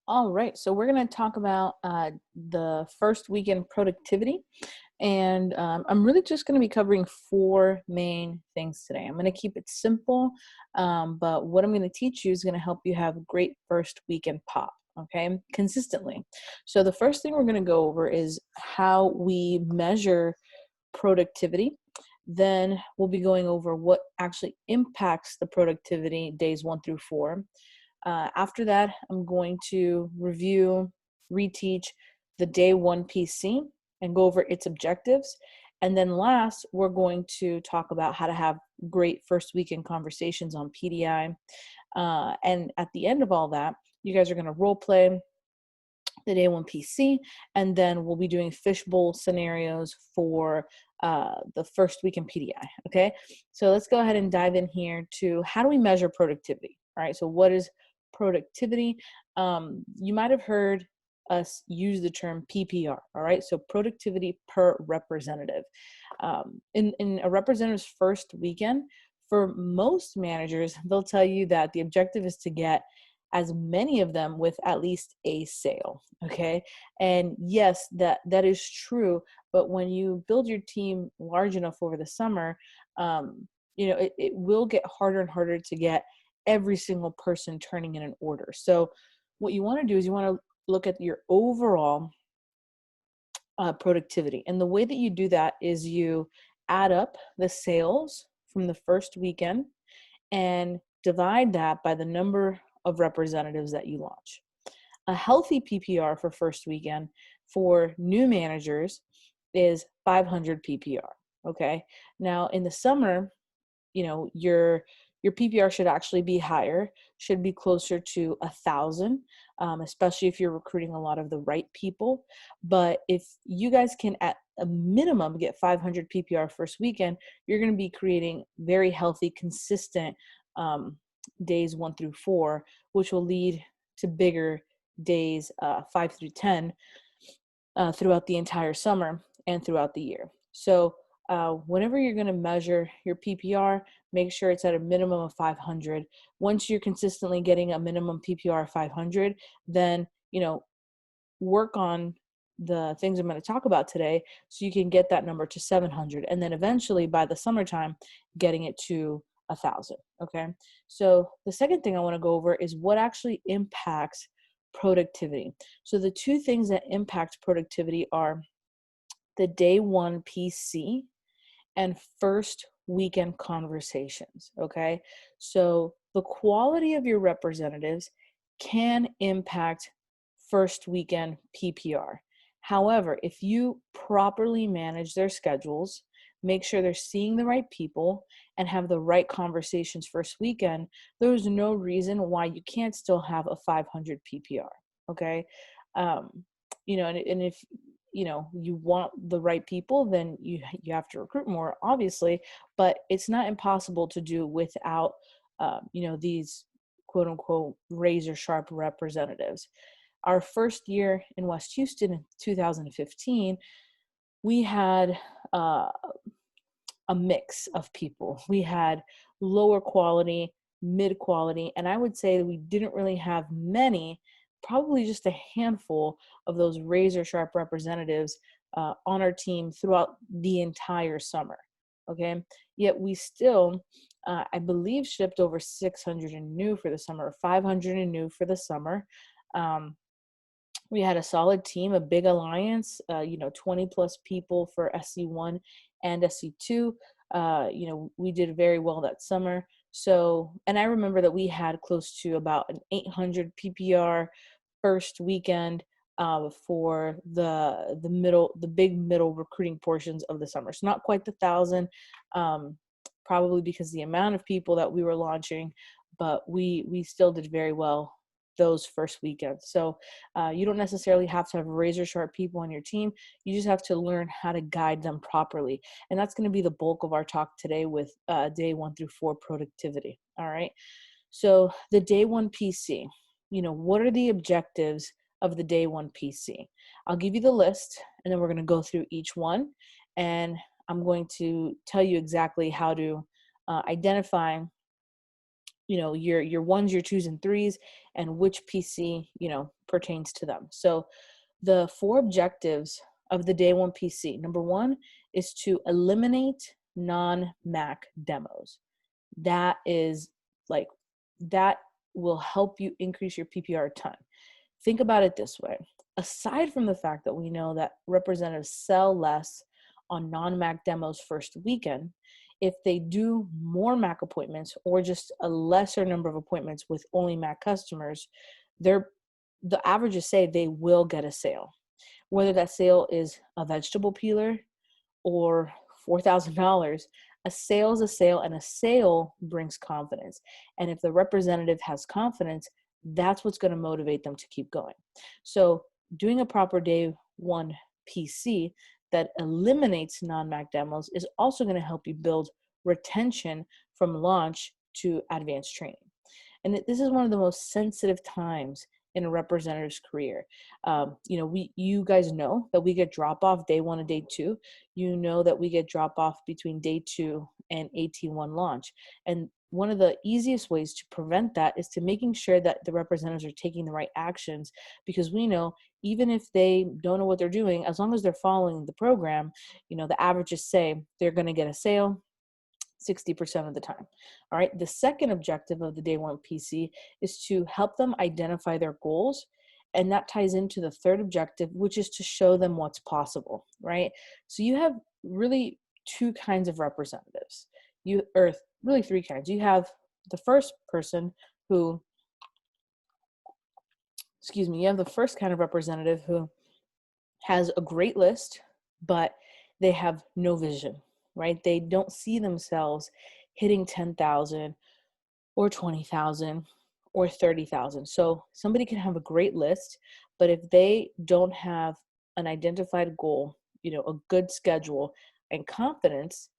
All right, so we're going to talk about the first weekend productivity. And I'm really just going to be covering four main things today. I'm going to keep it simple, but what I'm going to teach you is going to help you have a great first weekend pop, okay, consistently. So the first thing we're going to go over is how we measure productivity. Then we'll be going over what actually impacts the productivity days 1 through 4. After that, I'm going to reteach the day one PC and go over its objectives. And then last, we're going to talk about how to have great first weekend conversations on PDI. And at the end of all that, you guys are going to role play the day one PC, and then we'll be doing fishbowl scenarios for the first weekend PDI. Okay, so let's go ahead and dive in here to how do we measure productivity. All right, so what is productivity? You might have heard us use the term PPR. All right, so productivity per representative. In a representative's first weekend, for most managers, they'll tell you that the objective is to get as many of them with at least a sale. Okay, and yes, that is true. But when you build your team large enough over the summer, it will get harder and harder to get every single person turning in an order. So what you want to do is you want to look at your overall productivity. And the way that you do that is you add up the sales from the first weekend and divide that by the number of representatives that you launch. A healthy PPR for first weekend for new managers is 500 PPR. Okay. Now in the summer, your PPR should actually be higher, should be closer to 1,000, especially if you're recruiting a lot of the right people. But if you guys can at a minimum get 500 PPR first weekend, you're going to be creating very healthy, consistent days 1 through 4, which will lead to bigger days 5 through 10 throughout the entire summer and throughout the year. So whenever you're going to measure your PPR, make sure it's at a minimum of 500. Once you're consistently getting a minimum PPR of 500, then, work on the things I'm going to talk about today so you can get that number to 700. And then eventually by the summertime, getting it to 1,000. Okay. So the second thing I want to go over is what actually impacts productivity. So the two things that impact productivity are the day one PC and first weekend conversations. Okay. So the quality of your representatives can impact first weekend PPR. However, if you properly manage their schedules, make sure they're seeing the right people and have the right conversations first weekend, there's no reason why you can't still have a 500 PPR. Okay. And if you want the right people, then you have to recruit more, obviously, but it's not impossible to do without these quote unquote razor sharp representatives. Our first year in West Houston in 2015, we had a mix of people. We had lower quality, mid quality, and I would say we didn't really have many, probably just a handful of those razor sharp representatives on our team throughout the entire summer. Okay, yet we still, I believe, shipped over 600 in new for the summer, 500 in new for the summer. We had a solid team, a big alliance, 20 plus people for SC1 and SC2. We did very well that summer. So, and I remember that we had close to about an 800 PPR first weekend for the big middle recruiting portions of the summer. So not quite the 1,000, probably because the amount of people that we were launching, but we still did very well those first weekends. So you don't necessarily have to have razor sharp people on your team. You just have to learn how to guide them properly. And that's going to be the bulk of our talk today with day 1 through 4 productivity. All right. So the day one PC, what are the objectives of the day one PC? I'll give you the list and then we're going to go through each one. And I'm going to tell you exactly how to identify your ones, your twos and threes, and which PC, pertains to them. So the 4 objectives of the day one PC. Number 1 is to eliminate non-Mac demos. That is like, that will help you increase your PPR a ton. Think about it this way. Aside from the fact that we know that representatives sell less on non-Mac demos first weekend, if they do more Mac appointments or just a lesser number of appointments with only Mac customers, the averages say they will get a sale. Whether that sale is a vegetable peeler or $4,000, a sale is a sale, and a sale brings confidence. And if the representative has confidence, that's what's going to motivate them to keep going. So doing a proper day one PC that eliminates non-Mac demos is also going to help you build retention from launch to advanced training. And this is one of the most sensitive times in a representative's career. You guys know that we get drop off day 1 and day 2. You know that we get drop off between day 2 and AT1 launch. And one of the easiest ways to prevent that is to making sure that the representatives are taking the right actions, because we know even if they don't know what they're doing, as long as they're following the program, the averages say they're going to get a sale 60% of the time. All right. The second objective of the day one PC is to help them identify their goals. And that ties into the third objective, which is to show them what's possible, right? So you have really 2 kinds of representatives. Or really 3 kinds. You have the first person who, you have the first kind of representative who has a great list, but they have no vision, right? They don't see themselves hitting 10,000 or 20,000 or 30,000. So somebody can have a great list, but if they don't have an identified goal, a good schedule and confidence,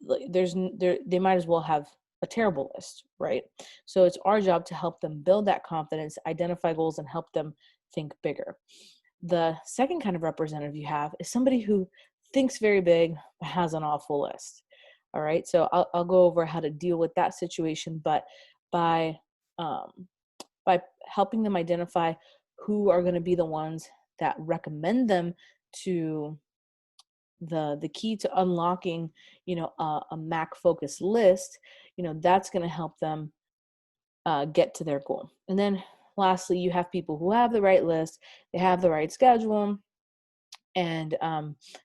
they might as well have a terrible list, right? So it's our job to help them build that confidence, identify goals, and help them think bigger. The second kind of representative you have is somebody who thinks very big, but has an awful list. All right. So I'll go over how to deal with that situation, but by helping them identify who are going to be the ones that recommend them to the key to unlocking, a Mac focused list, that's going to help them get to their goal. And then lastly, you have people who have the right list, they have the right schedule, and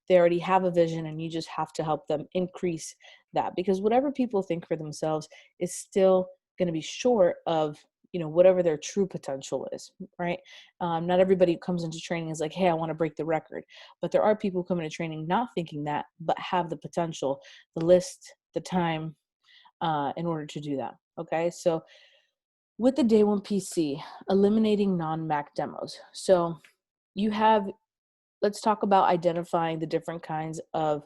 they already have a vision, and you just have to help them increase that, because whatever people think for themselves is still going to be short of whatever their true potential is, right? Not everybody who comes into training is like, hey, I want to break the record, but there are people who come into training not thinking that, but have the potential, the list, the time in order to do that. Okay, so with the day one PC, eliminating non-Mac demos. So let's talk about identifying the different kinds of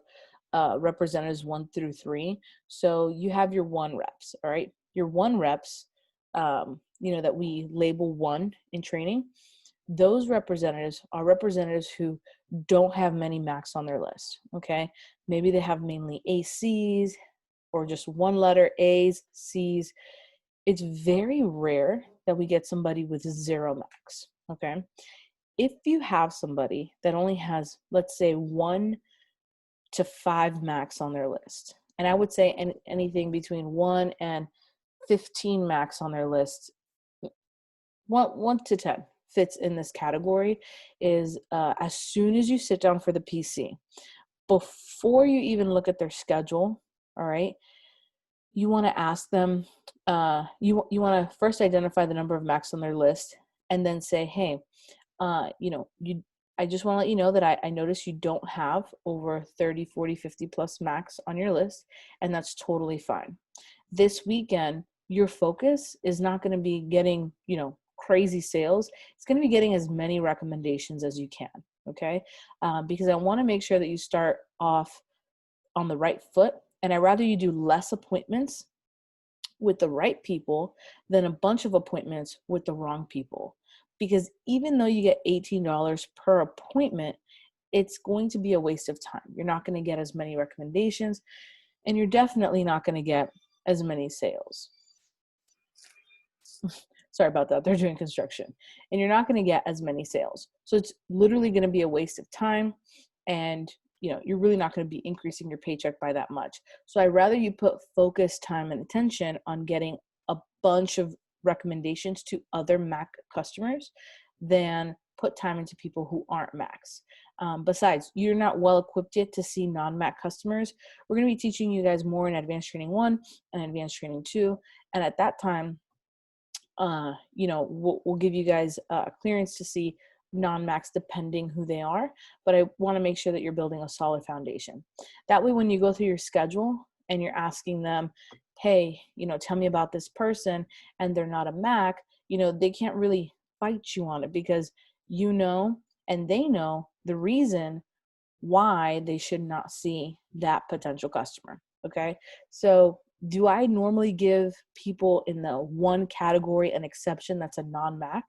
representatives 1 through 3. So you have your 1 reps, all right? Your 1 reps, that we label 1 in training. Those representatives are representatives who don't have many Macs on their list, okay? Maybe they have mainly ACs or just 1 letter A's, C's. It's very rare that we get somebody with 0 Macs, okay? If you have somebody that only has, let's say, 1 to 5 Macs on their list, and I would say anything between 1 and 15 Macs on their list, 1 to 10 fits in this category, is as soon as you sit down for the PC, before you even look at their schedule, all right, you want to ask them, you want to first identify the number of Macs on their list, and then say, hey, I just want to let you know that I noticed you don't have over 30, 40, 50 plus Macs on your list, and that's totally fine. This weekend, your focus is not going to be getting, crazy sales. It's going to be getting as many recommendations as you can, okay? Because I want to make sure that you start off on the right foot, and I'd rather you do less appointments with the right people than a bunch of appointments with the wrong people. Because even though you get $18 per appointment, it's going to be a waste of time. You're not going to get as many recommendations, and you're definitely not going to get as many sales. sorry about that, they're doing construction, and you're not going to get as many sales. So it's literally going to be a waste of time, and you're really not going to be increasing your paycheck by that much. So I'd rather you put focus, time, and attention on getting a bunch of recommendations to other Mac customers than put time into people who aren't Macs. Besides, you're not well equipped yet to see non-Mac customers. We're going to be teaching you guys more in Advanced Training 1 and Advanced Training 2. And at that time, we'll give you guys clearance to see non-Macs depending who they are. But I want to make sure that you're building a solid foundation. That way, when you go through your schedule and you're asking them, hey, tell me about this person, and they're not a Mac, they can't really fight you on it, because and they know the reason why they should not see that potential customer. Okay. So do I normally give people in the one category an exception that's a non-Mac?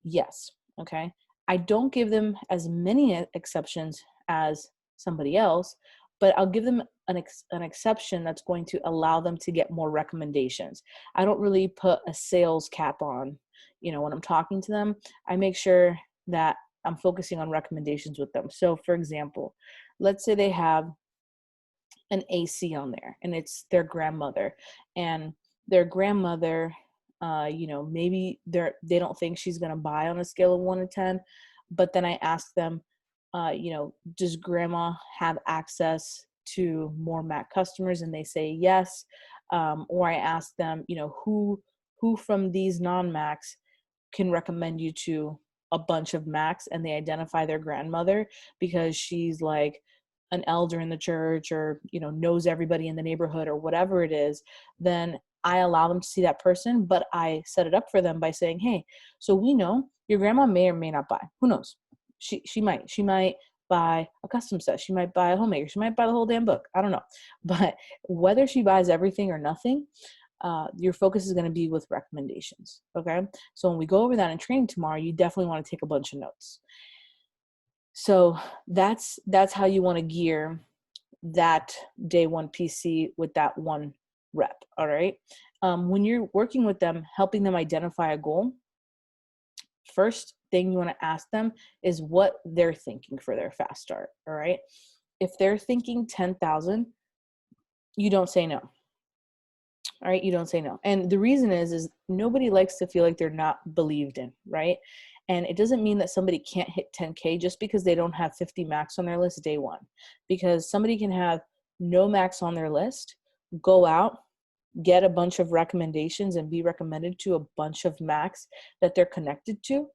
Yes. Okay. I don't give them as many exceptions as somebody else, but I'll give them an exception that's going to allow them to get more recommendations. I don't really put a sales cap on, when I'm talking to them. I make sure that I'm focusing on recommendations with them. So for example, let's say they have an AC on there and it's their grandmother, and their grandmother, maybe they don't think she's going to buy on a scale of 1 to 10, but then I ask them, does grandma have access to more Mac customers? And they say yes. Or I ask them, who from these non-Macs can recommend you to a bunch of Macs, and they identify their grandmother because she's like an elder in the church, or knows everybody in the neighborhood, or whatever it is. Then I allow them to see that person, but I set it up for them by saying, hey, so we know your grandma may or may not buy. Who knows? She might buy a custom set. She might buy a homemaker. She might buy the whole damn book. I don't know. But whether she buys everything or nothing, your focus is going to be with recommendations. Okay. So when we go over that in training tomorrow, you definitely want to take a bunch of notes. So that's how you want to gear that day one PC with that one rep. All right. When you're working with them, helping them identify a goal, first thing you want to ask them is what they're thinking for their fast start. All right. If they're thinking 10,000, you don't say no. All right. You don't say no. And the reason is nobody likes to feel like they're not believed in. Right. And it doesn't mean that somebody can't hit 10K just because they don't have 50 Macs on their list day one, because somebody can have no Macs on their list, go out, get a bunch of recommendations and be recommended to a bunch of Macs that they're connected to.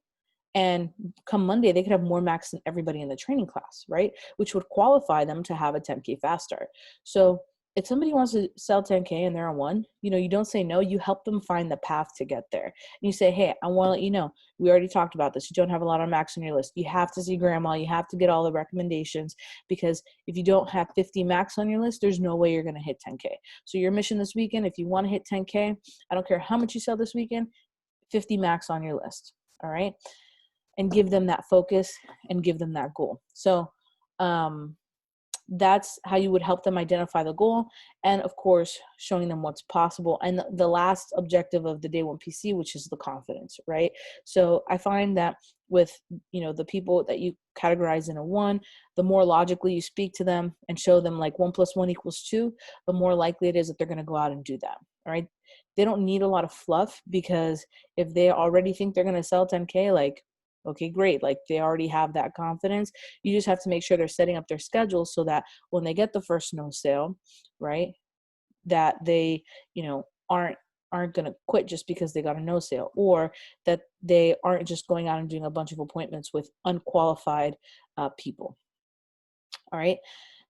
And come Monday, they could have more Macs than everybody in the training class, right? Which would qualify them to have a 10K fast start. So if somebody wants to sell 10K and they're on one, you don't say no, you help them find the path to get there. And you say, hey, I want to let you know, we already talked about this. You don't have a lot of Macs on your list. You have to see grandma. You have to get all the recommendations, because if you don't have 50 Macs on your list, there's no way you're going to hit 10K. So your mission this weekend, if you want to hit 10K, I don't care how much you sell this weekend, 50 Macs on your list. All right. And give them that focus and give them that goal. So, that's how you would help them identify the goal, and of course showing them what's possible. And the last objective of the day one PC, which is the confidence, right? So I find that with the people that you categorize in a 1, the more logically you speak to them and show them like 1 + 1 = 2, the more likely it is that they're going to go out and do that. All right. They don't need a lot of fluff, because if they already think they're going to sell 10K, like, okay, great. Like, they already have that confidence. You just have to make sure they're setting up their schedule so that when they get the first no sale, right, that they, aren't going to quit just because they got a no sale, or that they aren't just going out and doing a bunch of appointments with unqualified people. All right.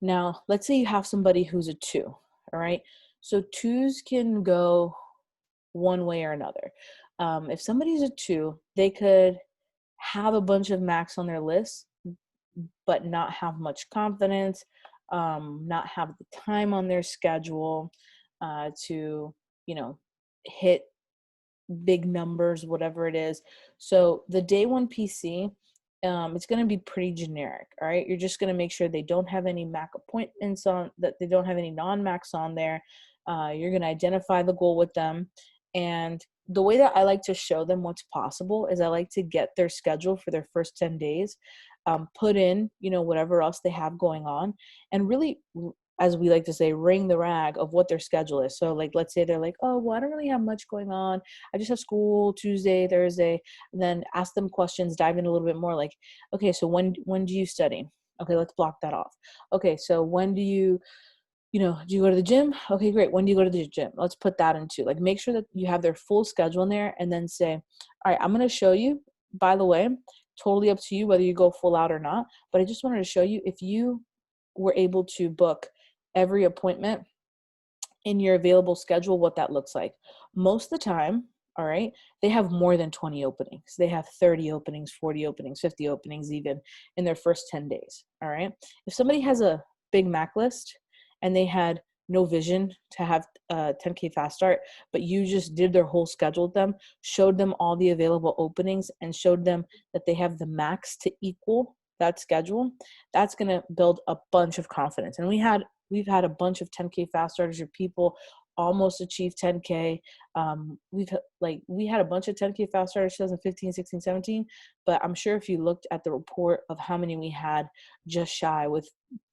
Now, let's say you have somebody who's a 2. All right. So 2s can go one way or another. If somebody's a 2, they could have a bunch of Macs on their list, but not have much confidence, not have the time on their schedule to, hit big numbers, whatever it is. So the day one PC, it's going to be pretty generic. All right. You're just going to make sure they don't have any Mac appointments on, that they don't have any non-Macs on there. You're going to identify the goal with them, and the way that I like to show them what's possible is I like to get their schedule for their first 10 days, put in, whatever else they have going on, and really, as we like to say, wring the rag of what their schedule is. So like, let's say they're like, oh, well, I don't really have much going on. I just have school Tuesday, Thursday. And then ask them questions, dive in a little bit more like, okay, so when do you study? Okay, let's block that off. Okay, so when do you do you go to the gym? Okay, great. When do you go to the gym? Let's put that into, like, make sure that you have their full schedule in there, and then say, all right, I'm going to show you, by the way, totally up to you whether you go full out or not. But I just wanted to show you, if you were able to book every appointment in your available schedule, what that looks like. Most of the time, all right, they have more than 20 openings. They have 30 openings, 40 openings, 50 openings even in their first 10 days. All right. If somebody has a Big Mac list and they had no vision to have a 10K fast start, but you just did their whole schedule with them, showed them all the available openings, and showed them that they have the max to equal that schedule, that's going to build a bunch of confidence. And we've had a bunch of 10K fast starters or people almost achieve 10K. We had a bunch of 10K fast starters 2015, 16, 17, but I'm sure if you looked at the report of how many we had just shy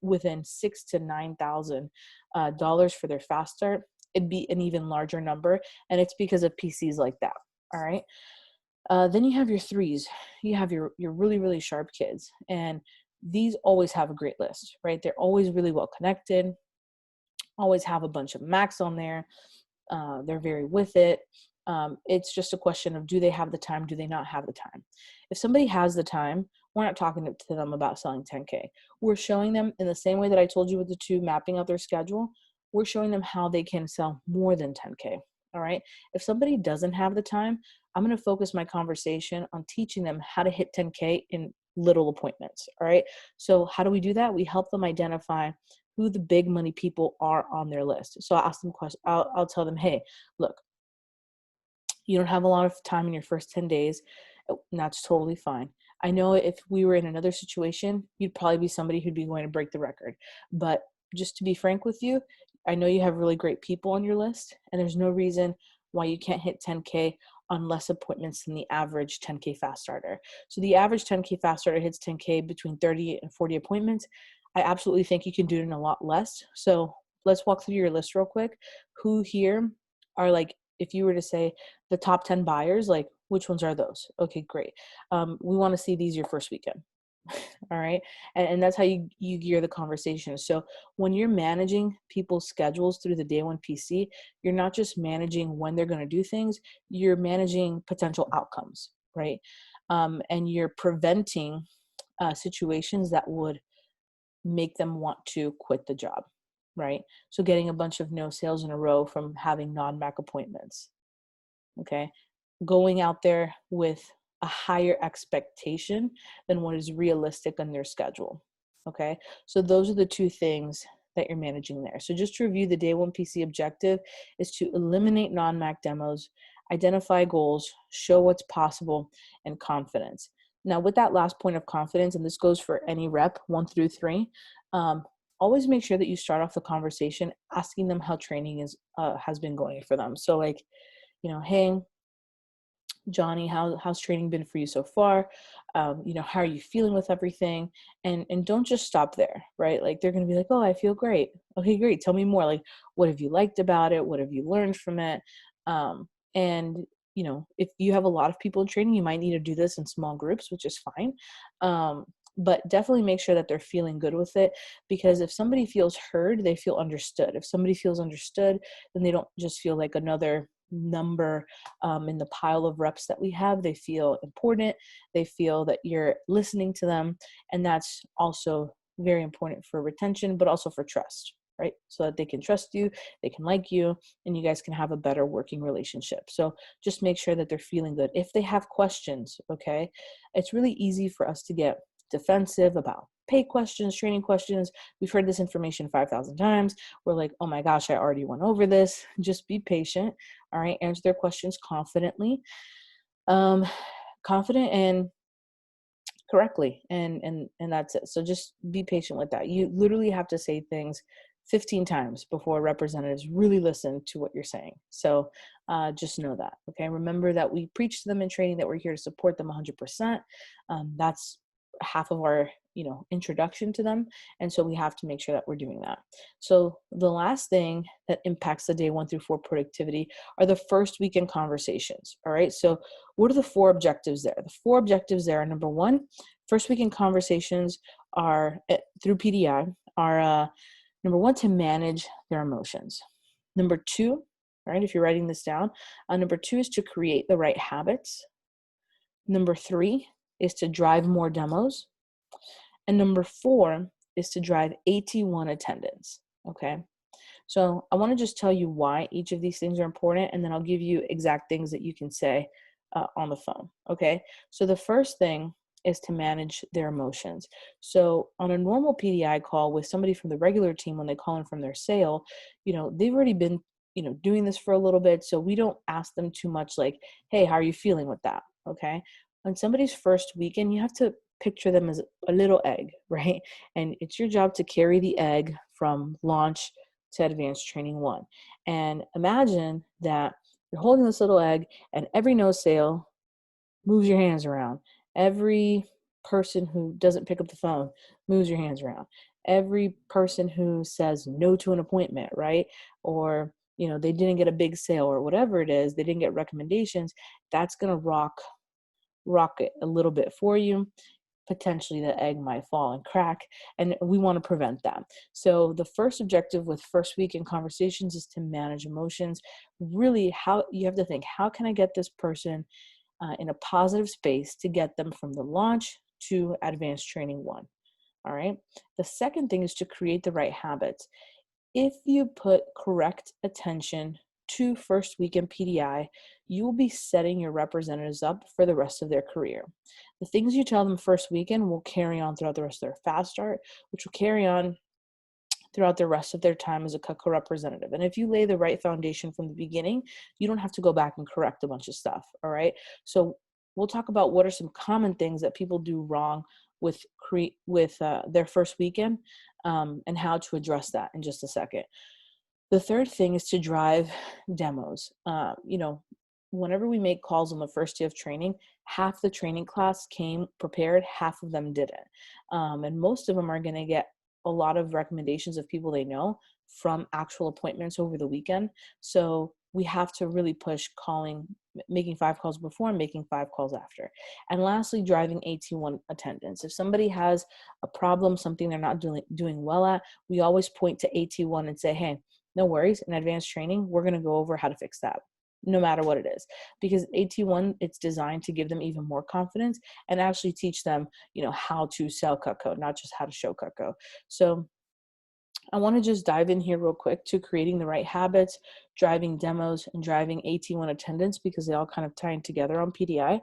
within $6,000 to $9,000 for their fast start, it'd be an even larger number. And it's because of PCs like that. All right. Then you have your threes. You have your really, really sharp kids. And these always have a great list, right? They're always really well connected, always have a bunch of max on there. They're very with it. It's just a question of, do they have the time? Do they not have the time? If somebody has the time, we're not talking to them about selling 10K. We're showing them, in the same way that I told you with the two mapping out their schedule, we're showing them how they can sell more than 10K. All right. If somebody doesn't have the time, I'm going to focus my conversation on teaching them how to hit 10K in little appointments. All right. So how do we do that? We help them identify who the big money people are on their list. So I'll ask them questions. I'll tell them, hey, look, you don't have a lot of time in your first 10 days. And that's totally fine. I know if we were in another situation, you'd probably be somebody who'd be going to break the record. But just to be frank with you, I know you have really great people on your list, and there's no reason why you can't hit 10K on less appointments than the average 10K fast starter. So the average 10K fast starter hits 10K between 30 and 40 appointments. I absolutely think you can do it in a lot less. So let's walk through your list real quick. Who here are, like, if you were to say the top 10 buyers, like, which ones are those? Okay, great. We want to see these your first weekend. All right. And that's how you gear the conversation. So when you're managing people's schedules through the day one PC, you're not just managing when they're going to do things, you're managing potential outcomes, right? And you're preventing situations that would make them want to quit the job, right? So getting a bunch of no sales in a row from having non-MAC appointments, okay? Going out there with a higher expectation than what is realistic on their schedule, okay? So those are the two things that you're managing there. So just to review, the day one PC objective is to eliminate non-MAC demos, identify goals, show what's possible, and confidence. Now, with that last point of confidence, and this goes for any rep, 1 through 3, always make sure that you start off the conversation asking them how training has been going for them. So like, hey, Johnny, how's training been for you so far? How are you feeling with everything? And don't just stop there, right? Like, they're going to be like, oh, I feel great. Okay, great. Tell me more. Like, what have you liked about it? What have you learned from it? And if you have a lot of people in training, you might need to do this in small groups, which is fine. But definitely make sure that they're feeling good with it, because if somebody feels heard, they feel understood. If somebody feels understood, then they don't just feel like another number in the pile of reps that we have. They feel important. They feel that you're listening to them. And that's also very important for retention, but also for trust, right? So that they can trust you, they can like you, and you guys can have a better working relationship. So just make sure that they're feeling good. If they have questions, okay, it's really easy for us to get defensive about pay questions, training questions. We've heard this information 5,000 times. We're like, oh my gosh, I already went over this. Just be patient. All right. Answer their questions confidently, confident and correctly. And that's it. So just be patient with that. You literally have to say things 15 times before representatives really listen to what you're saying. So just know that, okay? Remember that we preach to them in training that we're here to support them 100%. That's half of our, introduction to them. And so we have to make sure that we're doing that. So the last thing that impacts the day 1 through 4 productivity are the first weekend conversations. All right. So what are the 4 objectives there? The 4 objectives there are: number 1, first weekend conversations are through PDI are, number 1, to manage their emotions. Number 2, right, if you're writing this down, number 2 is to create the right habits. Number 3 is to drive more demos. And number 4 is to drive AT1 attendance, okay? So I want to just tell you why each of these things are important, and then I'll give you exact things that you can say on the phone, okay? So the first thing is to manage their emotions. So on a normal PDI call with somebody from the regular team, when they call in from their sale, they've already been, doing this for a little bit, so we don't ask them too much like, hey, how are you feeling with that, okay? On somebody's first weekend, you have to picture them as a little egg, right? And it's your job to carry the egg from launch to advanced training 1. And imagine that you're holding this little egg, and every no sale moves your hands around. Every person who doesn't pick up the phone moves your hands around. Every person who says no to an appointment, right? Or, they didn't get a big sale or whatever it is, they didn't get recommendations, that's going to rock it a little bit for you. Potentially the egg might fall and crack, and we want to prevent that. So the first objective with first weekend conversations is to manage emotions. Really, how you have to think, how can I get this person in a positive space to get them from the launch to advanced training 1? All right. The second thing is to create the right habits. If you put correct attention to first weekend PDI, you will be setting your representatives up for the rest of their career. The things you tell them first weekend will carry on throughout the rest of their fast start, which will carry on throughout the rest of their time as a Cutco representative. And if you lay the right foundation from the beginning, you don't have to go back and correct a bunch of stuff. All right. So we'll talk about what are some common things that people do wrong with their first weekend, and how to address that in just a second. The third thing is to drive demos. Whenever we make calls on the first day of training, half the training class came prepared, half of them didn't. And most of them are going to get a lot of recommendations of people they know from actual appointments over the weekend. So we have to really push making 5 calls before and making 5 calls after. And lastly, driving AT1 attendance. If somebody has a problem, something they're not doing well at, we always point to AT1 and say, hey, no worries, in advanced training, we're going to go over how to fix that, no matter what it is. Because AT1, it's designed to give them even more confidence and actually teach them, how to sell Cutco, not just how to show Cutco. So I want to just dive in here real quick to creating the right habits, driving demos, and driving AT1 attendance, because they all kind of tie in together on PDI.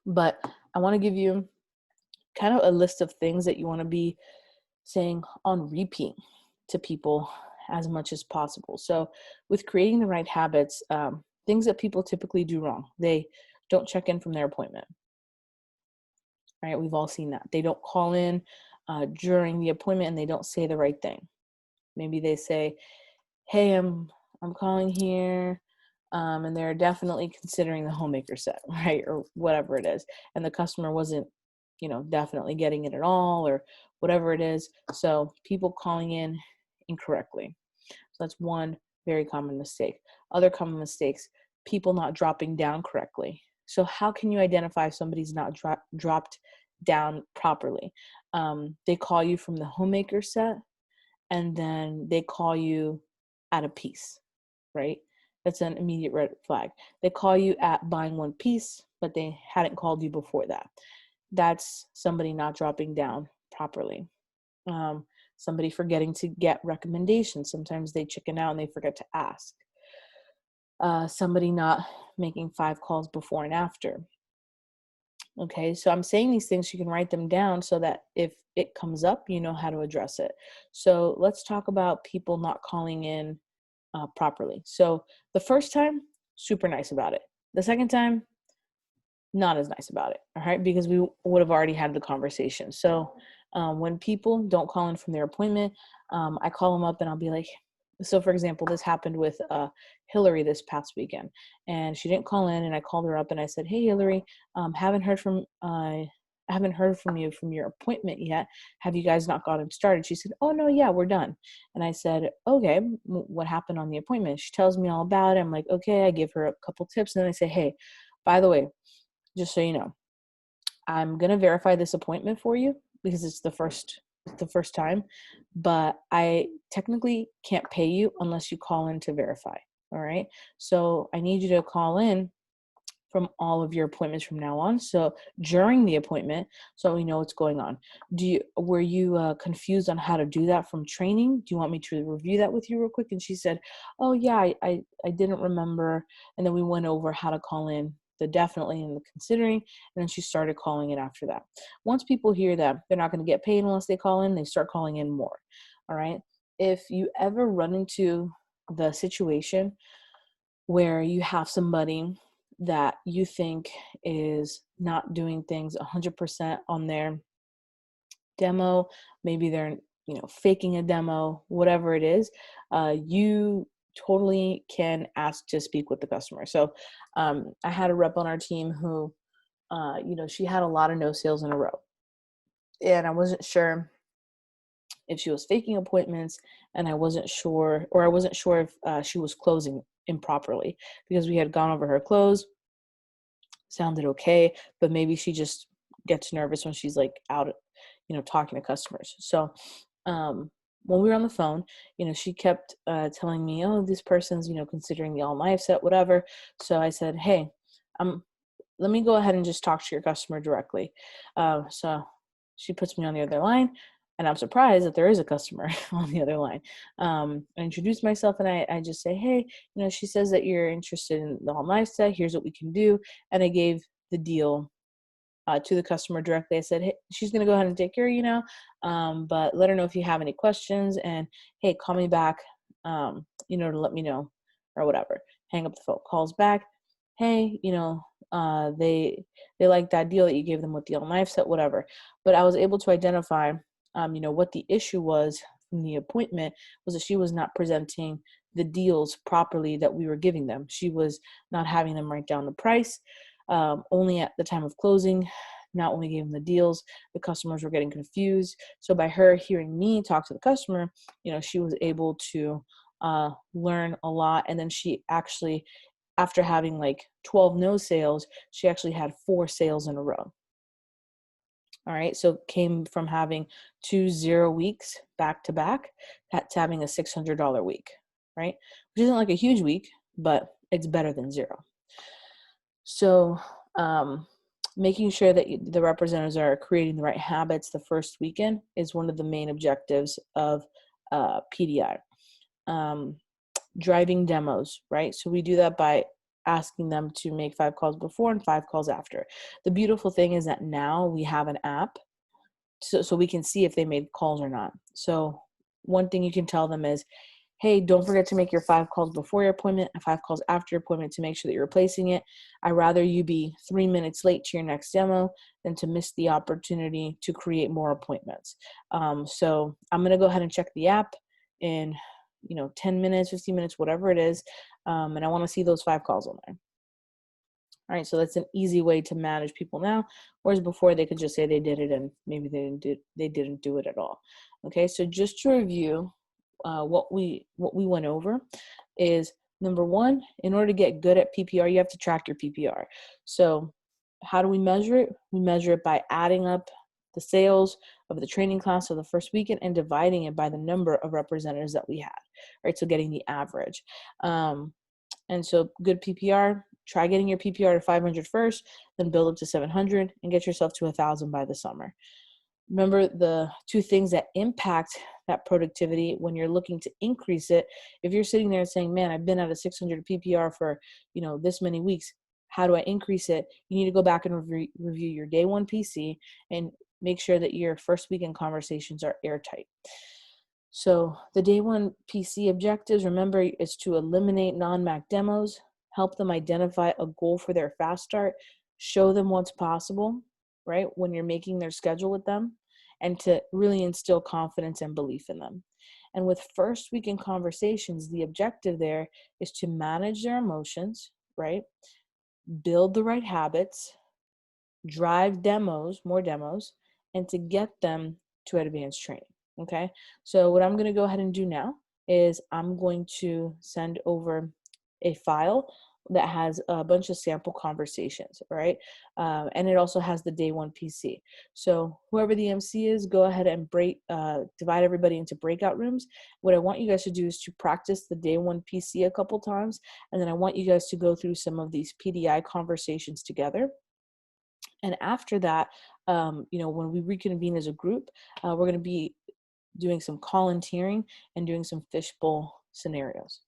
But I want to give you kind of a list of things that you want to be saying on repeat to people as much as possible. So with creating the right habits, things that people typically do wrong: they don't check in from their appointment, right? We've all seen that. They don't call in during the appointment, and they don't say the right thing. Maybe they say, hey, I'm calling here, and they're definitely considering the homemaker set, right? Or whatever it is. And the customer wasn't, definitely getting it at all, or whatever it is. So people calling in incorrectly. So that's one very common mistake. Other common mistakes: people not dropping down correctly. So how can you identify if somebody's not dropped down properly? They call you from the homemaker set, and then they call you at a piece, right? That's an immediate red flag. They call you at buying one piece, but they hadn't called you before that. That's somebody not dropping down properly. Somebody forgetting to get recommendations. Sometimes they chicken out and they forget to ask. Somebody not making 5 calls before and after. Okay, so I'm saying these things so you can write them down so that if it comes up, you know how to address it. So let's talk about people not calling in properly. So the first time, super nice about it. The second time, not as nice about it, all right? Because we would have already had the conversation. So When people don't call in from their appointment, I call them up and I'll be like, so for example, this happened with Hillary this past weekend, and she didn't call in, and I called her up and I said, hey, Hillary, haven't heard from you from your appointment yet. Have you guys not gotten started? She said, oh no, yeah, we're done. And I said, okay, what happened on the appointment? She tells me all about it. I'm like, okay. I give her a couple tips, and then I say, hey, by the way, just so you know, I'm going to verify this appointment for you because it's the first time, but I technically can't pay you unless you call in to verify. All right. So I need you to call in from all of your appointments from now on. So during the appointment, so we know what's going on. Were you confused on how to do that from training? Do you want me to review that with you real quick? And she said, oh yeah, I didn't remember. And then we went over how to call in the definitely and the considering. And then she started calling it after that. Once people hear that they're not going to get paid unless they call in, they start calling in more. All right. If you ever run into the situation where you have somebody that you think is not doing things 100% on their demo, maybe they're faking a demo, whatever it is, you totally can ask to speak with the customer. So I had a rep on our team who she had a lot of no sales in a row, and I wasn't sure if she was faking appointments, and I wasn't sure if she was closing improperly, because we had gone over her close, sounded okay, but maybe she just gets nervous when she's like out, talking to customers. So when we were on the phone, she kept telling me, oh, this person's, considering the all knife set, whatever. So I said, hey, let me go ahead and just talk to your customer directly. So she puts me on the other line, and I'm surprised that there is a customer on the other line. I introduce myself, and I just say, hey, she says that you're interested in the home lifestyle. Here's what we can do. And I gave the deal to the customer directly. I said, hey, she's going to go ahead and take care of you now, but let her know if you have any questions. And hey, call me back, to let me know or whatever. Hang up the phone, calls back. Hey, they like that deal that you gave them with the knife set, whatever. But I was able to identify, what the issue was from the appointment was that she was not presenting the deals properly that we were giving them. She was not having them write down the price, only at the time of closing, not only gave them the deals. The customers were getting confused. So by her hearing me talk to the customer, she was able to learn a lot. And then she actually, after having like 12 no sales, she actually had 4 sales in a row. All right. So came from having 2 0 weeks back to back to having a $600 week, right? Which isn't like a huge week, but it's better than 0. So making sure that the representatives are creating the right habits the first weekend is one of the main objectives of PDI. Driving demos, right? So we do that by asking them to make 5 calls before and 5 calls after. The beautiful thing is that now we have an app so we can see if they made calls or not. So one thing you can tell them is, hey, don't forget to make your 5 calls before your appointment and 5 calls after your appointment to make sure that you're replacing it. I'd rather you be 3 minutes late to your next demo than to miss the opportunity to create more appointments. So I'm going to go ahead and check the app in 10 minutes, 15 minutes, whatever it is. And I want to see those 5 calls on there. All right. So that's an easy way to manage people now. Whereas before they could just say they did it and maybe they didn't do it at all. Okay. So just to review what we went over is, number 1, in order to get good at PPR, you have to track your PPR. So how do we measure it? We measure it by adding up the sales of the training class of the first weekend and dividing it by the number of representatives that we had, right? So getting the average. And so good PPR, try getting your PPR to 500 first, then build up to 700 and get yourself to 1,000 by the summer. Remember the 2 things that impact that productivity when you're looking to increase it. If you're sitting there saying, man, I've been at a 600 PPR for, this many weeks, how do I increase it? You need to go back and review your day 1 PC and make sure that your first weekend conversations are airtight. So the day 1 PC objectives, remember, is to eliminate non-MAC demos, help them identify a goal for their fast start, show them what's possible, right, when you're making their schedule with them, and to really instill confidence and belief in them. And with first weekend conversations, the objective there is to manage their emotions, right? Build the right habits, drive demos, more demos, and to get them to advanced training. Okay. So what I'm going to go ahead and do now is I'm going to send over a file that has a bunch of sample conversations, right? And it also has the day one PC. So whoever the MC is, go ahead and divide everybody into breakout rooms. What I want you guys to do is to practice the day one PC a couple times, and then I want you guys to go through some of these PDI conversations together. And after that, when we reconvene as a group, we're going to be doing some volunteering and doing some fishbowl scenarios.